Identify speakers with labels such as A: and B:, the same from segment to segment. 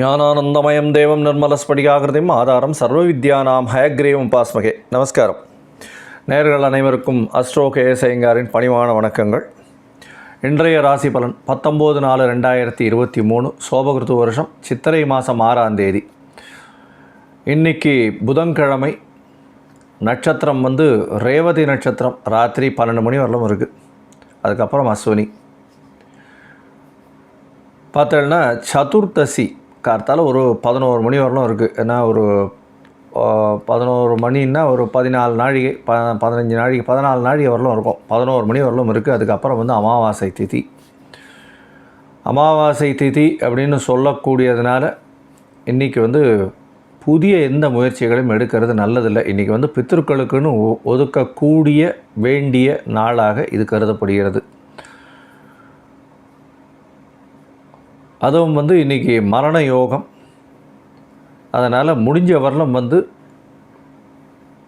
A: ஞானானந்தமயம் தேவம் நிர்மலஸ்படிகாகிருதிம் ஆதாரம் சர்வ வித்யானாம் ஹயக்ரீவம் பாஸ்மகே. நமஸ்காரம். நேயர்கள் அனைவருக்கும் அஸ்ட்ரோ கேஎஸ் ஐயங்காரின் பணிவான வணக்கங்கள். இன்றைய ராசி பலன் 19/4/2023 சோபகிருத்து வருஷம் சித்திரை மாதம் 6ஆம் தேதி. இன்றைக்கி புதன்கிழமை. நட்சத்திரம் ரேவதி நட்சத்திரம். ராத்திரி 12 மணி வரலும் இருக்குது. அதுக்கப்புறம் அஸ்வினி. பார்த்தோன்னா சதுர்த்தசி கார்த்தால் ஒரு 11 மணி வரலும் இருக்குது. ஏன்னா ஒரு 11 மணின்னா ஒரு 14 நாழிகை 15 நாழிகை 14 நாழிகை வரலும் இருக்கும். 11 மணி வரலும் இருக்குது. அதுக்கப்புறம் அமாவாசை திதி. அமாவாசை திதி அப்படின்னு சொல்லக்கூடியதுனால இன்றைக்கி புதிய எந்த முயற்சிகளையும் எடுக்கிறது நல்லதில்லை. இன்றைக்கி பித்ருக்களுக்குன்னு ஒதுக்கக்கூடிய வேண்டிய நாளாக இது கருதப்படுகிறது. அதுவும் இன்றைக்கி மரண யோகம். அதனால் முடிஞ்ச வரலும்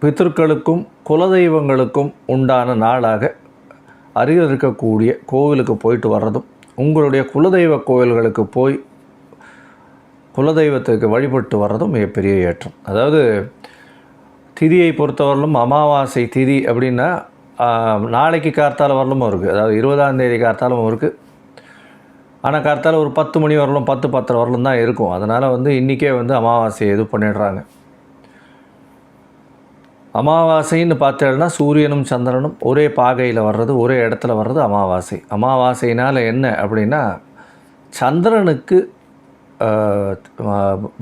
A: பித்ருக்களுக்கும் குலதெய்வங்களுக்கும் உண்டான நாளாக அருகில் இருக்கக்கூடிய கோவிலுக்கு போயிட்டு வர்றதும், உங்களுடைய குலதெய்வ கோவில்களுக்கு போய் குலதெய்வத்துக்கு வழிபட்டு வர்றதும் மிகப்பெரிய ஏற்றம். அதாவது திதியை பொறுத்தவரையிலும் அமாவாசை திதி அப்படின்னா நாளைக்கு கார்த்தால வரலும் இருக்குது. அதாவது 20ஆம் தேதி கார்த்தாலும் இருக்குது. ஆனால் கார்த்தால ஒரு 10 மணி வரலும் 10-10 வரலும் தான் இருக்கும். அதனால் இன்றைக்கே அமாவாசையை இது பண்ணிடுறாங்க. அமாவாசைன்னு பார்த்தேன்னா சூரியனும் சந்திரனும் ஒரே பாகையில் வர்றது, ஒரே இடத்துல வர்றது அமாவாசை. அமாவாசைனால் என்ன அப்படின்னா சந்திரனுக்கு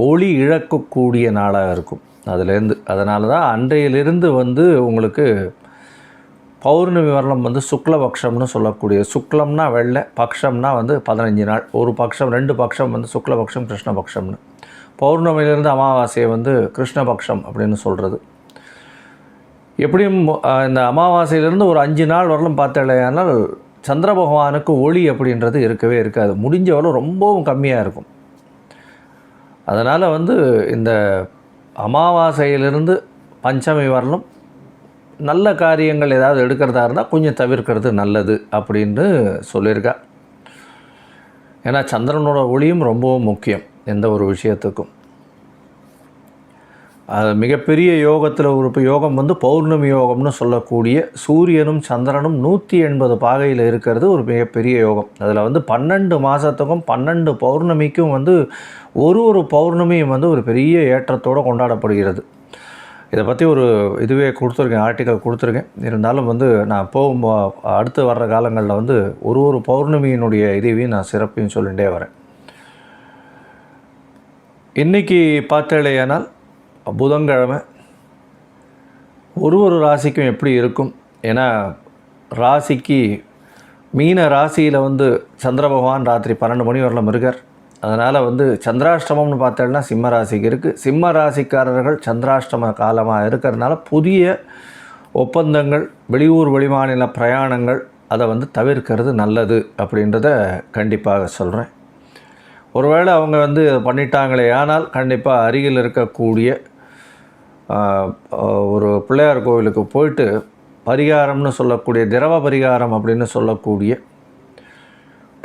A: ஒளி இழக்கக்கூடிய நாளாக இருக்கும் அதுலேருந்து. அதனால தான் அன்றையிலிருந்து உங்களுக்கு பௌர்ணமி வரலம் சுக்லபக்ஷம்னு சொல்லக்கூடிய, சுக்லம்னா வெள்ளை, பக்ஷம்னா 15 நாள். ஒரு பக்ஷம் 2 பக்ஷம் சுக்லபக்ஷம் கிருஷ்ணபக்ஷம்னு. பௌர்ணமியிலிருந்து அமாவாசையை கிருஷ்ணபக்ஷம் அப்படின்னு சொல்கிறது. எப்படியும் இந்த அமாவாசையிலேருந்து ஒரு 5 நாள் வரலும் பார்த்தேனால் சந்திர பகவானுக்கு ஒளி அப்படின்றது இருக்கவே இருக்காது. முடிஞ்ச வரலும் ரொம்பவும் கம்மியாக இருக்கும். அதனால் இந்த அமாவாசையிலிருந்து பஞ்சமி வரலும் நல்ல காரியங்கள் ஏதாவது எடுக்கிறதா இருந்தால் கொஞ்சம் தவிர்க்கிறது நல்லது அப்படின்னு சொல்லியிருக்கா. ஏன்னா சந்திரனோட ஒளியும் ரொம்பவும் முக்கியம் எந்த ஒரு விஷயத்துக்கும். அது மிகப்பெரிய யோகத்தில் ஒரு யோகம் பௌர்ணமி யோகம்னு சொல்லக்கூடிய சூரியனும் சந்திரனும் 180 பாகையில் இருக்கிறது ஒரு மிகப்பெரிய யோகம். அதில் 12 மாதத்துக்கும் 12 பௌர்ணமிக்கும் ஒரு பௌர்ணமியும் ஒரு பெரிய ஏற்றத்தோடு கொண்டாடப்படுகிறது. இதை பற்றி ஒரு இதுவே கொடுத்துருக்கேன், ஆர்டிக்கல் கொடுத்துருக்கேன். இருந்தாலும் நான் அடுத்து வர்ற காலங்களில் ஒரு பௌர்ணமியினுடைய இதுவையும் நான் சிறப்பையும் சொல்லிகிட்டே வரேன். இன்றைக்கி பார்த்தேனால் புதன்கிழமை. ஒரு ராசிக்கும் எப்படி இருக்கும்? ஏன்னா ராசிக்கு மீன ராசியில் சந்திர பகவான் ராத்திரி 12 மணி வரலும் இருக்கார். அதனால் சந்திராஷ்டமம்னு பார்த்தோம்னா சிம்ம ராசிக்கு இருக்குது. சிம்ம ராசிக்காரர்கள் சந்திராஷ்டம காலமாக இருக்கிறதுனால புதிய ஒப்பந்தங்கள், வெளியூர் வெளிமாநில பிரயாணங்கள் அதை தவிர்க்கிறது நல்லது அப்படின்றத கண்டிப்பாக சொல்கிறேன். ஒருவேளை அவங்க பண்ணிட்டாங்களே ஆனால் கண்டிப்பாக அருகில் இருக்கக்கூடிய ஒரு பிள்ளையார் கோவிலுக்கு போயிட்டு பரிகாரம்னு சொல்லக்கூடிய திரவ பரிகாரம் அப்படின்னு சொல்லக்கூடிய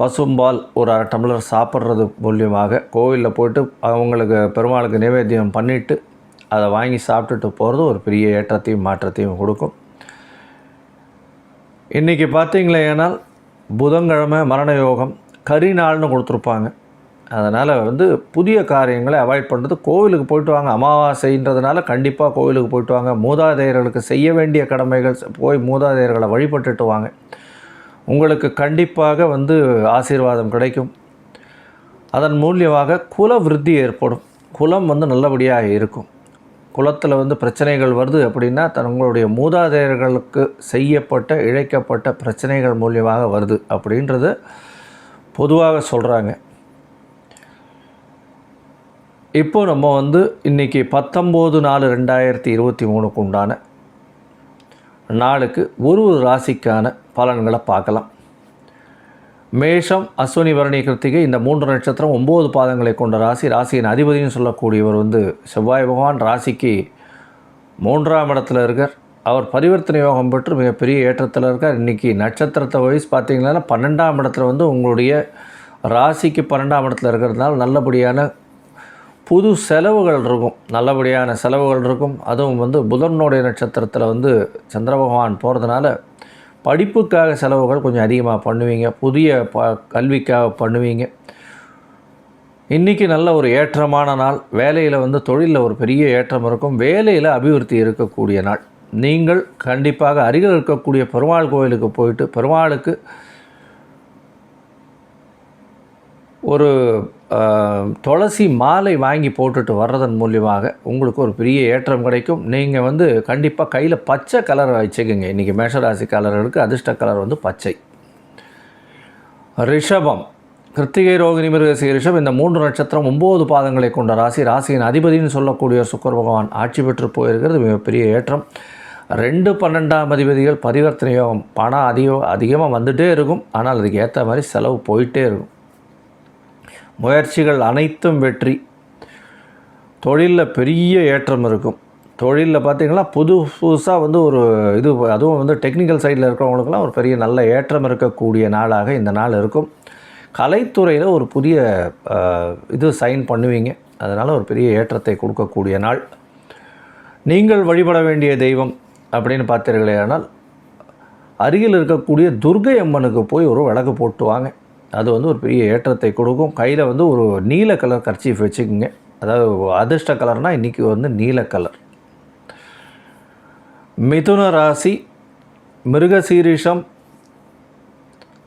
A: பசும்பால் ஒரு 1/2 டம்ளர் சாப்பிட்றது மூலியமாக கோவிலில் போய்ட்டு அவங்களுக்கு பெருமாளுக்கு நைவேத்தியம் பண்ணிவிட்டு அதை வாங்கி சாப்பிட்டுட்டு போகிறது ஒரு பெரிய ஏற்றத்தையும் மாற்றத்தையும் கொடுக்கும். இன்றைக்கி பார்த்தீங்களேனால் புதன்கிழமை மரண யோகம், கரி நாள்னு கொடுத்துருப்பாங்க. அதனால் புதிய காரியங்களை அவாய்ட் பண்ணுறது. கோவிலுக்கு போய்ட்டு வாங்க. அமாவாசைன்றதுனால கண்டிப்பாக கோவிலுக்கு போய்ட்டு வாங்க. மூதாதையர்களுக்கு செய்ய வேண்டிய கடமைகள் போய் மூதாதையர்களை வழிபட்டுட்டு வாங்க. உங்களுக்கு கண்டிப்பாக ஆசீர்வாதம் கிடைக்கும். அதன் மூலியமாக குல விருத்தி ஏற்படும். குலம் நல்லபடியாக இருக்கும். குலத்தில் பிரச்சனைகள் வருது அப்படின்னா உங்களுடைய மூதாதையர்களுக்கு செய்யப்பட்ட இழைக்கப்பட்ட பிரச்சனைகள் மூலியமாக வருது அப்படின்றது பொதுவாக சொல்கிறாங்க. இப்போ நம்ம இன்றைக்கி 19/4/2023 உண்டான நாளுக்கு ஒரு ராசிக்கான பலன்களை பார்க்கலாம். மேஷம், அஸ்வினி, பரணி, கிருத்திகை இந்த 3 நட்சத்திரம் 9 பாதங்களை கொண்ட ராசி. ராசியின் அதிபதினு சொல்லக்கூடியவர் செவ்வாய் பகவான் ராசிக்கு 3ஆம் இடத்துல இருக்கார். அவர் பரிவர்த்தனை யோகம் பெற்று மிகப்பெரிய ஏற்றத்தில் இருக்கார். இன்றைக்கி நட்சத்திரத்தை வயசு பார்த்திங்கன்னா 12ஆம் இடத்துல வந்து உங்களுடைய ராசிக்கு 12ஆம் இடத்துல இருக்கிறதுனால நல்லபடியான புது செலவுகள் இருக்கும், நல்லபடியான செலவுகள் இருக்கும். அதுவும் வந்து புதனுடைய நட்சத்திரத்தில் வந்து சந்திர பகவான் போகிறதுனால படிப்புக்காக செலவுகள் கொஞ்சம் அதிகமாக பண்ணுவீங்க, புதிய கல்விக்காக பண்ணுவீங்க. இன்றைக்கி நல்ல ஒரு ஏற்றமான நாள். வேலையில் வந்து தொழிலில் ஒரு பெரிய ஏற்றம் இருக்கும், வேலையில் அபிவிருத்தி இருக்கக்கூடிய நாள். நீங்கள் கண்டிப்பாக அருகில் இருக்கக்கூடிய பெருமாள் கோயிலுக்கு போயிட்டு பெருமாளுக்கு ஒரு துளசி மாலை வாங்கி போட்டுட்டு வர்றதன் மூலியமாக உங்களுக்கு ஒரு பெரிய ஏற்றம் கிடைக்கும். நீங்கள் வந்து கண்டிப்பாக கையில் பச்சை கலர் வச்சுக்கோங்க. இன்றைக்கி மேஷராசி கலர்களுக்கு அதிர்ஷ்ட கலர் வந்து பச்சை. ரிஷபம், கிருத்திகை, ரோகிணி, மிருகசீரிஷம் இந்த 3 நட்சத்திரம் 9 பாதங்களை கொண்ட ராசி. ராசியின் அதிபதினு சொல்லக்கூடிய சுக்கிர பகவான் ஆட்சி பெற்று போயிருக்கிறது, மிகப்பெரிய ஏற்றம். 2 12ஆம் அதிபதிகள் பரிவர்த்தனை யோகம். பணம் அதிகமாக வந்துகிட்டே இருக்கும், ஆனால் அதுக்கு ஏற்ற மாதிரி செலவு போயிட்டே இருக்கும். முயற்சிகள் அனைத்தும் வெற்றி. தொழிலில் பெரிய ஏற்றம் இருக்கும். தொழிலில் பார்த்திங்கன்னா புதுசாக வந்து ஒரு இது, அதுவும் வந்து டெக்னிக்கல் சைடில் இருக்கிறவங்களுக்கெல்லாம் ஒரு பெரிய நல்ல ஏற்றம் இருக்கக்கூடிய நாளாக இந்த நாள் இருக்கும். கலைத்துறையில் ஒரு புதிய இது சைன் பண்ணுவீங்க, அதனால் ஒரு பெரிய ஏற்றத்தை கொடுக்கக்கூடிய நாள். நீங்கள் வழிபட வேண்டிய தெய்வம் அப்படின்னு பார்த்தீர்களேயானால் அருகில் இருக்கக்கூடிய துர்க்கை அம்மனுக்கு போய் ஒரு விளக்கு போட்டு வாங்க. அது வந்து ஒரு பெரிய ஏற்றத்தை கொடுக்கும். கையில் வந்து ஒரு நீல கலர் கர்ச்சீஃப் வச்சுக்கோங்க. அதாவது அதிர்ஷ்ட கலர்னால் இன்றைக்கி வந்து நீல கலர். மிதுன ராசி, மிருகசீரிஷம்,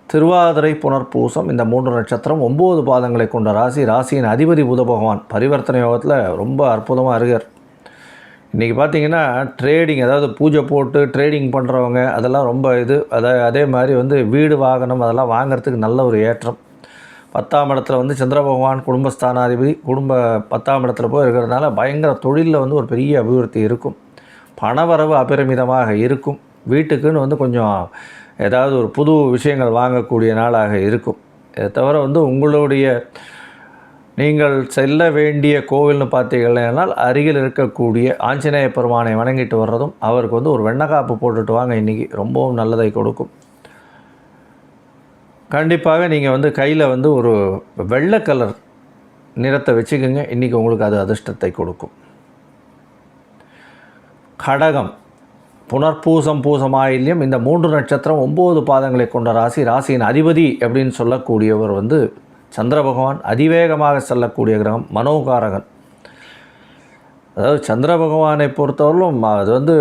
A: திருவாதிரை, புனர்பூசம் இந்த 3 நட்சத்திரம் 9 பாதங்களை கொண்ட ராசி. ராசியின் அதிபதி புத பகவான் பரிவர்த்தனை யோகத்தில் ரொம்ப அற்புதமாக இருக்கார். இன்றைக்கி பார்த்திங்கன்னா ட்ரேடிங், அதாவது பூஜை போட்டு ட்ரேடிங் பண்ணுறவங்க அதெல்லாம் ரொம்ப இது. அதே மாதிரி வந்து வீடு வாகனம் அதெல்லாம் வாங்கிறதுக்கு நல்ல ஒரு ஏற்றம். 10ஆம் இடத்துல வந்து சந்திர பகவான் குடும்பஸ்தானாதிபதி 10ஆம் இடத்துல போய் இருக்கிறதுனால பயங்கர தொழிலில் வந்து ஒரு பெரிய அபிவிருத்தி இருக்கும். பணவரவு அபரிமிதமாக இருக்கும். வீட்டுக்குன்னு வந்து கொஞ்சம் ஏதாவது ஒரு புது விஷயங்கள் வாங்கக்கூடிய நாளாக இருக்கும். இதை தவிர வந்து உங்களுடைய நீங்கள் செல்ல வேண்டிய கோவில்னு பார்த்தீங்கன்னா அருகில் இருக்கக்கூடிய ஆஞ்சநேய பெருமானை வணங்கிட்டு வர்றதும், அவருக்கு வந்து ஒரு வெண்ணக்காப்பு போட்டுட்டு வாங்க, இன்றைக்கி ரொம்பவும் நல்லதை கொடுக்கும். கண்டிப்பாக நீங்கள் வந்து கையில் வந்து ஒரு வெள்ளை கலர் நிறத்தை வச்சுக்கோங்க, இன்றைக்கி உங்களுக்கு அது அதிர்ஷ்டத்தை கொடுக்கும். கடகம், புனர்பூசம், பூசமாயில்யம் இந்த 3 நட்சத்திரம் 9 பாதங்களை கொண்ட ராசி. ராசியின் அதிபதி அப்படின்னு சொல்லக்கூடியவர் வந்து சந்திர பகவான். அதிவேகமாக செல்லக்கூடிய கிரகம், மனோகாரகன். அதாவது சந்திர பகவானை பொறுத்தவரையிலும் அது வந்து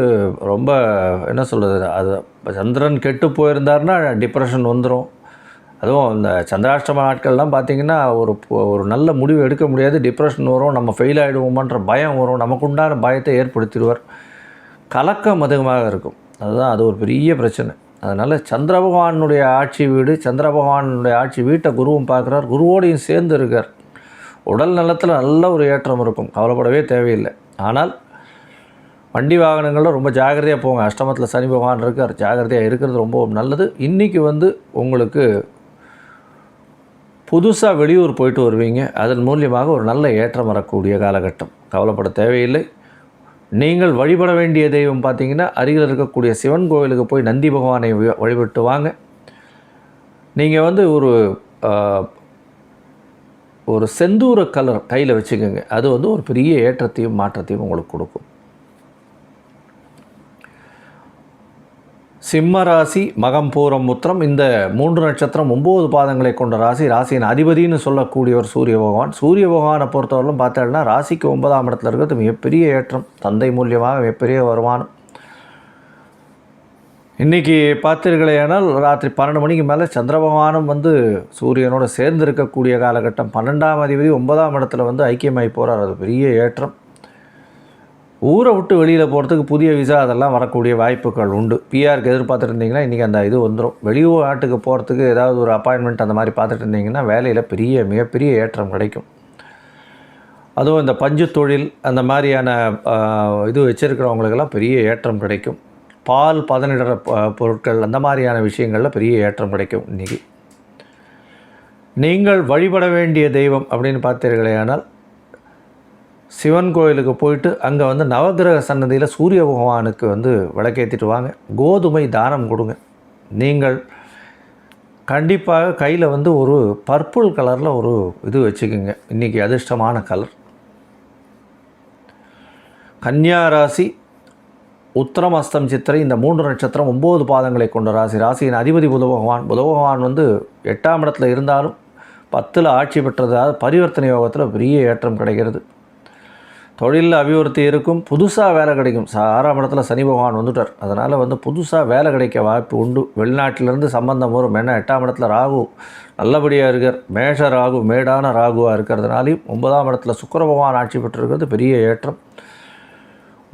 A: ரொம்ப என்ன சொல்கிறது, அது சந்திரன் கெட்டு போயிருந்தார்னா டிப்ரெஷன் வந்துடும். அதுவும் இந்த சந்திராஷ்டம நாட்கள்லாம் பார்த்திங்கன்னா ஒரு நல்ல முடிவு எடுக்க முடியாது, டிப்ரெஷன் வரும், நம்ம ஃபெயில் ஆகிடுவோமன்ற பயம் வரும், நமக்கு உண்டான பயத்தை ஏற்படுத்திடுவார். கலக்கம் அதிகமாக இருக்கும். அதுதான் அது ஒரு பெரிய பிரச்சனை. அதனால் சந்திர பகவானுடைய ஆட்சி வீடு, சந்திர பகவானுடைய ஆட்சி வீட்டை குருவும் பார்க்குறார், குருவோடையும் சேர்ந்து இருக்கார். உடல் நலத்தில் நல்ல ஒரு ஏற்றம் இருக்கும், கவலைப்படவே தேவையில்லை. ஆனால் வண்டி வாகனங்களில் ரொம்ப ஜாகிரதையாக போங்க. அஷ்டமத்தில் சனி பகவான் இருக்கார், ஜாகிரதையாக இருக்கிறது ரொம்ப நல்லது. இன்றைக்கி வந்து உங்களுக்கு புதுசாக வெளியூர் போயிட்டு வருவீங்க, அதன் மூலியமாக ஒரு நல்ல ஏற்றம் வரக்கூடிய காலகட்டம், கவலைப்பட தேவையில்லை. நீங்கள் வழிபட வேண்டிய தெய்வம் பார்த்திங்கன்னா அருகில் இருக்கக்கூடிய சிவன் கோவிலுக்கு போய் நந்தி பகவானை வழிபட்டு வாங்க. நீங்கள் வந்து ஒரு செந்தூர கலர் கையில் வச்சுக்கோங்க, அது வந்து ஒரு பெரிய ஏற்றத்தையும் மாற்றத்தையும் உங்களுக்கு கொடுக்கும். சிம்ம ராசி, மகம், பூரம், உத்திரம் இந்த 3 நட்சத்திரம் 9 பாதங்களை கொண்ட ராசி. ராசியின் அதிபதினு சொல்லக்கூடியவர் சூரிய பகவான். சூரிய பகவானை பொறுத்தவரையிலும் பார்த்தோம்னா ராசிக்கு 9ஆம் இடத்துல இருக்கிறது மிகப்பெரிய ஏற்றம், தந்தை மூலியமாக மிகப்பெரிய வருமானம். இன்றைக்கி பார்த்தீர்களேனால் ராத்திரி 12 மணிக்கு மேலே சந்திர பகவானும் வந்து சூரியனோடு சேர்ந்து இருக்கக்கூடிய காலகட்டம். 12ஆம் அதிபதி 9ஆம் இடத்துல வந்து ஐக்கியமாகி போகிறார், அது பெரிய ஏற்றம். ஊரை விட்டு வெளியில் போகிறதுக்கு புதிய விசா அதெல்லாம் வரக்கூடிய வாய்ப்புகள் உண்டு. பிஆருக்கு எதிர்பார்த்துட்டு இருந்தீங்கன்னா இன்றைக்கி அந்த இது வந்துடும். வெளியூர் நாட்டுக்கு போகிறதுக்கு ஏதாவது ஒரு அப்பாயின்மெண்ட் அந்த மாதிரி பார்த்துட்டு இருந்தீங்கன்னா வேலையில் மிகப்பெரிய ஏற்றம் கிடைக்கும். அதுவும் இந்த பஞ்சு தொழில் அந்த மாதிரியான இது வச்சுருக்கிறவங்களுக்கெல்லாம் பெரிய ஏற்றம் கிடைக்கும். பால் பதனிடுற பொருட்கள் அந்த மாதிரியான விஷயங்களில் பெரிய ஏற்றம் கிடைக்கும். இன்றைக்கி நீங்கள் வழிபட வேண்டிய தெய்வம் அப்படின்னு பார்த்தீர்களேயானால் சிவன் கோயிலுக்கு போயிட்டு அங்கே வந்து நவகிரக சன்னதியில் சூரிய பகவானுக்கு வந்து விளக்கேற்றிட்டு வாங்க. கோதுமை தானம் கொடுங்க. நீங்கள் கண்டிப்பாக கையில் வந்து ஒரு பர்பிள் கலரில் ஒரு இது வச்சுக்கோங்க. இன்றைக்கி அதிர்ஷ்டமான கலர். கன்னியா ராசி, உத்திரம் அஸ்தம் சித்திரை இந்த 3 நட்சத்திரம் 9 பாதங்களை கொண்ட ராசி. ராசியின் அதிபதி புத பகவான் வந்து 8ஆம் இடத்துல இருந்தாலும் 10ல் ஆட்சி பெற்றதாவது பரிவர்த்தனை யோகத்தில் பெரிய ஏற்றம் கிடைக்கிறது. தொழிலில் அபிவிருத்தி இருக்கும். புதுசாக வேலை கிடைக்கும். 6ஆம் இடத்துல சனி பகவான் வந்துட்டார். அதனால் வந்து புதுசாக வேலை கிடைக்க வாய்ப்பு உண்டு. வெளிநாட்டிலேருந்து சம்பந்தம் வரும். ஏன்னா 8ஆம் இடத்துல ராகு நல்லபடியாக இருக்கார். மேஷ ராகு மேடான ராகுவாக இருக்கிறதுனாலையும் 9ஆம் இடத்துல சுக்கிர பகவான் ஆட்சி பெற்றிருக்கிறது பெரிய ஏற்றம்.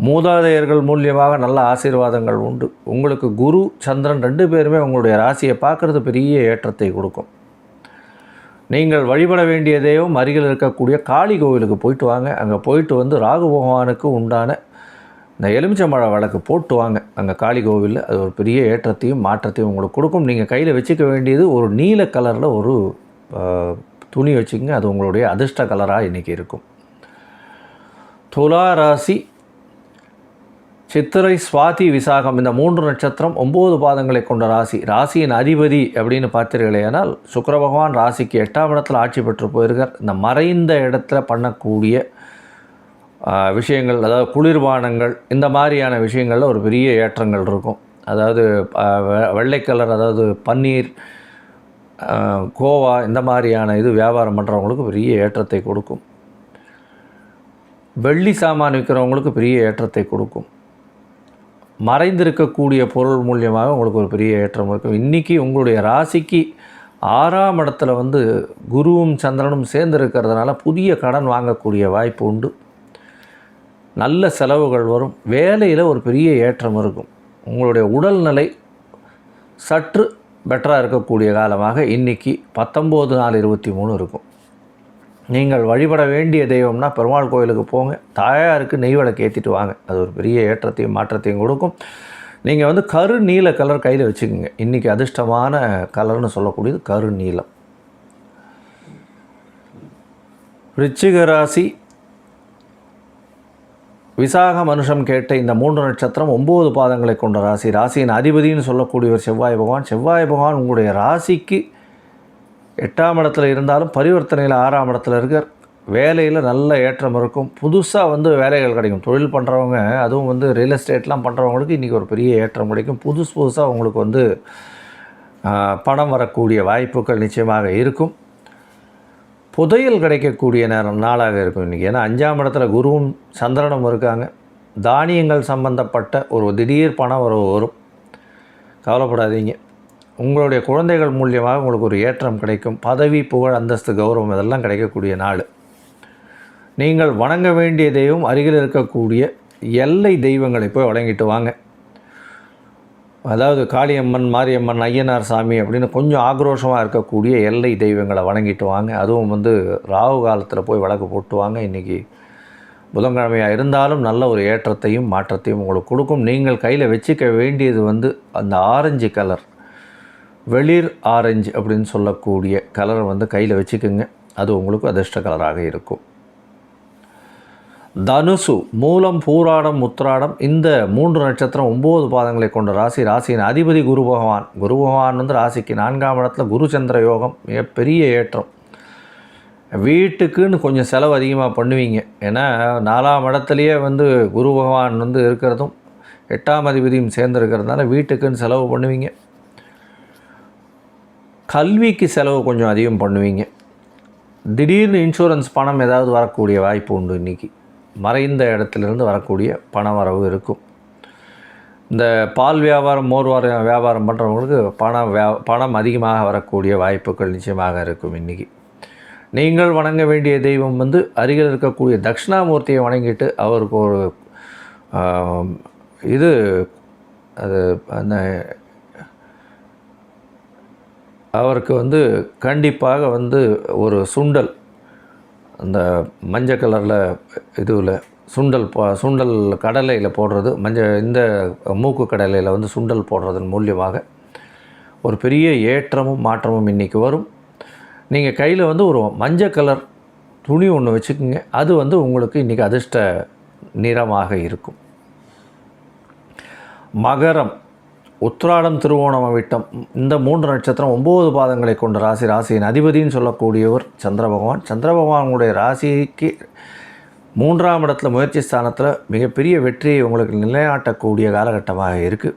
A: மூதாதையர்கள் மூலியமாக நல்ல ஆசீர்வாதங்கள் உண்டு. உங்களுக்கு குரு சந்திரன் 2 பேருமே உங்களுடைய ராசியை பார்க்குறது பெரிய ஏற்றத்தை கொடுக்கும். நீங்கள் வழிபட வேண்டிய தெய்வம் அருகில் இருக்கக்கூடிய காளி கோவிலுக்கு போயிட்டு வாங்க. அங்கே போயிட்டு வந்து ராகு பகவானுக்கு உண்டான இந்த எலுமிச்சம்பழ விளக்கு போட்டு வாங்க அங்கே காளி கோவிலில். அது ஒரு பெரிய ஏற்றத்தையும் மாற்றத்தையும் உங்களுக்கு கொடுக்கும். நீங்கள் கையில் வச்சுக்க வேண்டியது ஒரு நீல கலரில் ஒரு துணி வச்சுக்கோங்க. அது உங்களுடைய அதிர்ஷ்ட கலராக இன்றைக்கி இருக்கும். துலா ராசி, சித்திரை சுவாதி விசாகம் இந்த 3 நட்சத்திரம் 9 பாதங்களை கொண்ட ராசி. ராசியின் அதிபதி அப்படின்னு பார்த்தீர்களேனால் சுக்கிர பகவான் ராசிக்கு 8ஆம் இடத்துல ஆட்சி பெற்று போயிருக்கார். இந்த மறைந்த இடத்துல பண்ணக்கூடிய விஷயங்கள், அதாவது குளிர்பானங்கள், இந்த மாதிரியான விஷயங்களில் ஒரு பெரிய ஏற்றங்கள் இருக்கும். அதாவது வெள்ளை கலர், அதாவது பன்னீர், கோவா, இந்த மாதிரியான இது வியாபாரம் பண்ணுறவங்களுக்கு பெரிய ஏற்றத்தை கொடுக்கும். வெள்ளி சாமான் விற்கிறவங்களுக்கு பெரிய ஏற்றத்தை கொடுக்கும். மறைந்திருக்கக்கூடிய பொருள் மூலியமாக உங்களுக்கு ஒரு பெரிய ஏற்றம் இருக்கும். இன்றைக்கி உங்களுடைய ராசிக்கு 6ஆம் இடத்துல வந்து குருவும் சந்திரனும் சேர்ந்து இருக்கிறதுனால புதிய கடன் வாங்கக்கூடிய வாய்ப்பு உண்டு. நல்ல செலவுகள் வரும். வேலையில் ஒரு பெரிய ஏற்றம் இருக்கும். உங்களுடைய உடல்நிலை சற்று பெட்டராக இருக்கக்கூடிய காலமாக இன்றைக்கி 19/4/23 இருக்கும். நீங்கள் வழிபட வேண்டிய தெய்வம்னா பெருமாள் கோயிலுக்கு போங்க. தாயாருக்கு நெய் விளக்கு ஏற்றிட்டு வாங்க. அது ஒரு பெரிய ஏற்றத்தையும் மாற்றத்தையும் கொடுக்கும். நீங்கள் வந்து கரு நீல கலர் கையில் வச்சுக்கோங்க. இன்றைக்கி அதிர்ஷ்டமான கலர்னு சொல்லக்கூடியது கரு நீலம். விருச்சிக ராசி, விசாக மனுஷம் கேட்ட இந்த 3 நட்சத்திரம் 9 பாதங்களை கொண்ட ராசி. ராசியின் அதிபதினு சொல்லக்கூடியவர் செவ்வாய் பகவான். செவ்வாய் பகவான் உங்களுடைய ராசிக்கு 8ஆம் இடத்துல இருந்தாலும் பரிவர்த்தனையில் 6ஆம் இடத்துல இருக்கார். வேலையில் நல்ல ஏற்றம் இருக்கும். புதுசாக வந்து வேலைகள் கிடைக்கும். தொழில் பண்ணுறவங்க, அதுவும் வந்து ரியல் எஸ்டேட்லாம் பண்ணுறவங்களுக்கு இன்றைக்கி ஒரு பெரிய ஏற்றம் கிடைக்கும். புதுசாக உங்களுக்கு வந்து பணம் வரக்கூடிய வாய்ப்புகள் நிச்சயமாக இருக்கும். புதையல் கிடைக்கக்கூடிய நாளாக இருக்கும் இன்றைக்கி. ஏன்னா 5ஆம் இடத்துல குருவும் சந்திரனும் இருக்காங்க. தானியங்கள் சம்பந்தப்பட்ட ஒரு திடீர் பணம் வரும். கவலைப்படாதீங்க. உங்களுடைய குழந்தைகள் மூலியமாக உங்களுக்கு ஒரு ஏற்றம் கிடைக்கும். பதவி, புகழ், அந்தஸ்து, கௌரவம் இதெல்லாம் கிடைக்கக்கூடிய நாள். நீங்கள் வணங்க வேண்டிய தெய்வம் அருகில் இருக்கக்கூடிய எல்லை தெய்வங்களை போய் வணங்கிட்டு வாங்க. அதாவது காளியம்மன், மாரியம்மன், ஐயனார் சாமி அப்படின்னு கொஞ்சம் ஆக்ரோஷமாக இருக்கக்கூடிய எல்லை தெய்வங்களை வணங்கிட்டு வாங்க. அதுவும் வந்து ராகு காலத்தில் போய் விளக்கு போட்டு வாங்க. இன்றைக்கி புதன்கிழமையாக இருந்தாலும் நல்ல ஒரு ஏற்றத்தையும் மாற்றத்தையும் உங்களுக்கு கொடுக்கும். நீங்கள் கையில் வச்சுக்க வேண்டியது வந்து அந்த ஆரஞ்சு கலர், வெளிர் ஆரஞ்சு அப்படின்னு சொல்லக்கூடிய கலர் வந்து கையில் வச்சுக்கோங்க. அது உங்களுக்கு அதிர்ஷ்ட கலராக இருக்கும். தனுசு, மூலம், பூராடம், உத்திராடம் இந்த 3 நட்சத்திரம் 9 பாதங்களை கொண்ட ராசி. ராசியின் அதிபதி குரு பகவான். குரு பகவான் வந்து ராசிக்கு 4ஆம் இடத்துல குரு சந்திர யோகம், மிகப்பெரிய ஏற்றம். வீட்டுக்குன்னு கொஞ்சம் செலவு அதிகமாக பண்ணுவீங்க. ஏன்னா 4ஆம் இடத்துலையே வந்து குரு பகவான் வந்து இருக்கிறதும் 8ஆம் அதிபதியும் சேர்ந்து இருக்கிறதுனால வீட்டுக்குன்னு செலவு பண்ணுவீங்க. கல்விக்கு செலவு கொஞ்சம் அதிகம் பண்ணுவீங்க. திடீர்னு இன்சூரன்ஸ் பணம் ஏதாவது வரக்கூடிய வாய்ப்பு உண்டு. இன்றைக்கி மறைந்த இடத்துலேருந்து வரக்கூடிய பண வரவு இருக்கும். இந்த பால் வியாபாரம், மோர் வியாபாரம் பண்ணுறவங்களுக்கு பணம் அதிகமாக வரக்கூடிய வாய்ப்புகள் நிச்சயமாக இருக்கும். இன்றைக்கி நீங்கள் வணங்க வேண்டிய தெய்வம் வந்து அருகில் இருக்கக்கூடிய தட்சிணாமூர்த்தியை வணங்கிட்டு அவருக்கு ஒரு இது அது அந்த அவருக்கு வந்து கண்டிப்பாக வந்து ஒரு சுண்டல், அந்த மஞ்சள் கலரில் இதுவில் சுண்டல் கடலையில் போடுறது, இந்த மூக்கு கடலையில் வந்து சுண்டல் போடுறதன் மூலியமாக ஒரு பெரிய ஏற்றமும் மாற்றமும் இன்றைக்கி வரும். நீங்கள் கையில் வந்து ஒரு மஞ்சள் கலர் துணி ஒன்று வச்சுக்கோங்க. அது வந்து உங்களுக்கு இன்றைக்கி அதிர்ஷ்ட நிறமாக இருக்கும். மகரம், உத்திராடம், திருவோணம், அவிட்டம் இந்த 3 நட்சத்திரம் 9 பாதங்களை கொண்ட ராசி. ராசியின் அதிபதின்னு சொல்லக்கூடியவர் சந்திர பகவான். சந்திர பகவானுடைய ராசிக்கு 3ஆம் இடத்துல முயற்சி ஸ்தானத்தில் மிகப்பெரிய வெற்றியை உங்களுக்கு நிலைநாட்டக்கூடிய காலகட்டமாக இருக்குது.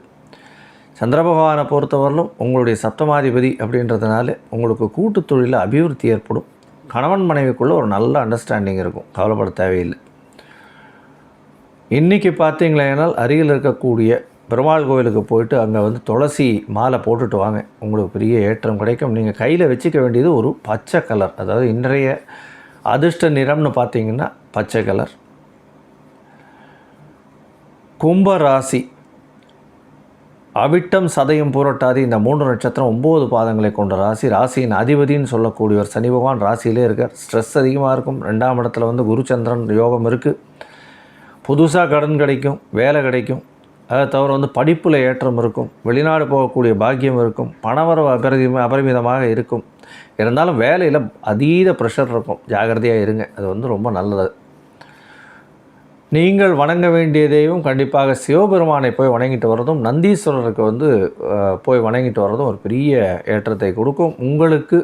A: சந்திர பகவானை பொறுத்தவரையிலும் உங்களுடைய சப்தமாதிபதி அப்படின்றதுனால உங்களுக்கு கூட்டு தொழிலில் அபிவிருத்தி ஏற்படும். கணவன் மனைவிக்குள்ளே ஒரு நல்ல அண்டர்ஸ்டாண்டிங் இருக்கும், கவலைப்பட தேவையில்லை. இன்றைக்கி பார்த்தீங்களேனால் அருகில் இருக்கக்கூடிய பெருமாள் கோவிலுக்கு போயிட்டு அங்கே வந்து துளசி மாலை போட்டுட்டு வாங்க, உங்களுக்கு பெரிய ஏற்றம் கிடைக்கும். நீங்கள் கையில் வச்சுக்க வேண்டியது ஒரு பச்சை கலர், அதாவது இன்றைய அதிர்ஷ்ட நிறம்னு பார்த்தீங்கன்னா பச்சை கலர். கும்ப ராசி, அவிட்டம், சதயம், பூரட்டாதி இந்த 3 நட்சத்திரம் 9 பாதங்களை கொண்ட ராசி. ராசியின் அதிபதின்னு சொல்லக்கூடியவர் சனி பகவான் ராசியிலே இருக்கார். ஸ்ட்ரெஸ் அதிகமாக இருக்கும். 2ஆம் இடத்துல வந்து குரு சந்திரன் யோகம் இருக்குது. புதுசாக கடன் கிடைக்கும், வேலை கிடைக்கும். அதை தவிர வந்து படிப்பில் ஏற்றம் இருக்கும். வெளிநாடு போகக்கூடிய பாக்கியம் இருக்கும். பணவரவு அபரிமிதமாக இருக்கும். இருந்தாலும் வேலையில் அதீத ப்ரெஷர் இருக்கும், ஜாகிரதையாக இருங்க. அது வந்து ரொம்ப நல்லது. நீங்கள் வணங்க வேண்டிய தெய்வம் கண்டிப்பாக சிவபெருமானை போய் வணங்கிட்டு வர்றதும், நந்தீஸ்வரருக்கு வந்து போய் வணங்கிட்டு வர்றதும் ஒரு பெரிய ஏற்றத்தை கொடுக்கும். உங்களுக்கு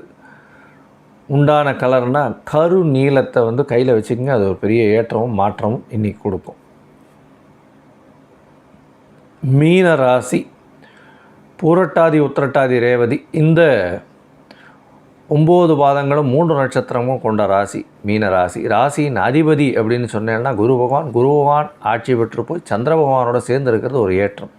A: உண்டான கலர்னால் கரு நீலத்தை வந்து கையில் வச்சுக்கோங்க. அது ஒரு பெரிய ஏற்றமும் மாற்றமும் இன்றைக்கி கொடுக்கும். மீன ராசி, பூரட்டாதி, உத்திரட்டாதி, ரேவதி இந்த 9 பாதங்களும் 3 நட்சத்திரமும் கொண்ட ராசி மீன ராசி. ராசியின் அதிபதி அப்படின்னு சொன்னேன்னா குரு பகவான். குரு பகவான் ஆட்சி பெற்று போய் சந்திர பகவானோட சேர்ந்து இருக்கிறது ஒரு ஏற்றம்.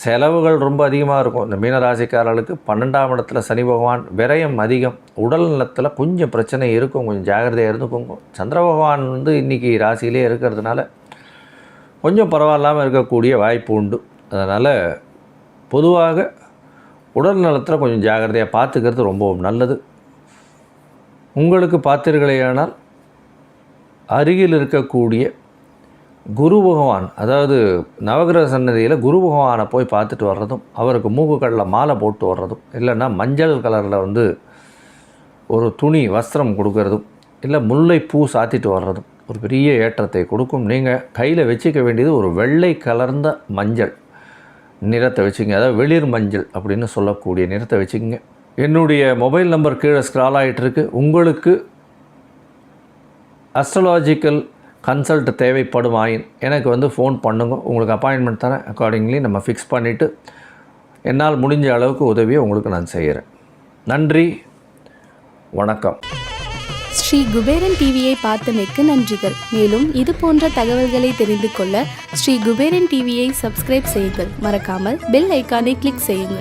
A: செலவுகள் ரொம்ப அதிகமாக இருக்கும். இந்த மீனராசிக்காரர்களுக்கு 12ஆம் இடத்துல சனி பகவான், விரயம் அதிகம். உடல் நலத்தில் கொஞ்சம் பிரச்சனை இருக்கும், கொஞ்சம் ஜாகிரதையாக இருந்துக்கோங்க. சந்திர பகவான் வந்து இன்றைக்கி ராசியிலே இருக்கிறதுனால கொஞ்சம் பரவாயில்லாமல் இருக்கக்கூடிய வாய்ப்பு உண்டு. அதனால் பொதுவாக உடல் நலத்தில் கொஞ்சம் ஜாகிரதையாக பார்த்துக்கிறது ரொம்பவும் நல்லது. உங்களுக்கு பார்த்தீர்களேயானால் அருகில் இருக்கக்கூடிய குரு பகவான், அதாவது நவகிரக சன்னதியில் குரு பகவானை போய் பார்த்துட்டு வர்றதும், அவருக்கு மூக்குக்கடலில் மாலை போட்டு வர்றதும், இல்லைன்னா மஞ்சள் கலரில் வந்து ஒரு துணி வஸ்திரம் கொடுக்கறதும், இல்லை முல்லைப்பூ சாத்திட்டு வர்றதும் ஒரு பெரிய ஏற்றத்தை கொடுக்கும். நீங்கள் கையில் வச்சுக்க வேண்டியது ஒரு வெள்ளை கலர்ந்த மஞ்சள் நிறத்தை வச்சுங்க, அதாவது வெளிர் மஞ்சள் அப்படின்னு சொல்லக்கூடிய நிறத்தை வச்சுக்கோங்க. என்னுடைய மொபைல் நம்பர் கீழே ஸ்க்ரால் ஆகிட்டுருக்கு. உங்களுக்கு அஸ்ட்ராலாஜிக்கல் கன்சல்ட் தேவைப்படும் ஆயின் எனக்கு வந்து ஃபோன் பண்ணுங்க. உங்களுக்கு அப்பாயின்மெண்ட் தரேன். அக்கார்டிங்லி நம்ம ஃபிக்ஸ் பண்ணிவிட்டு என்னால் முடிஞ்ச அளவுக்கு உதவியை உங்களுக்கு நான் செய்கிறேன். நன்றி, வணக்கம்.
B: ஸ்ரீ குபேரன் டிவியை பார்த்தமைக்கு நன்றிகள். மேலும் இது போன்ற தகவல்களை தெரிந்து கொள்ள ஸ்ரீ குபேரன் டிவியை சப்ஸ்கிரைப் செய்யுங்கள். மறக்காமல் பெல் ஐக்கானை கிளிக் செய்யுங்கள்.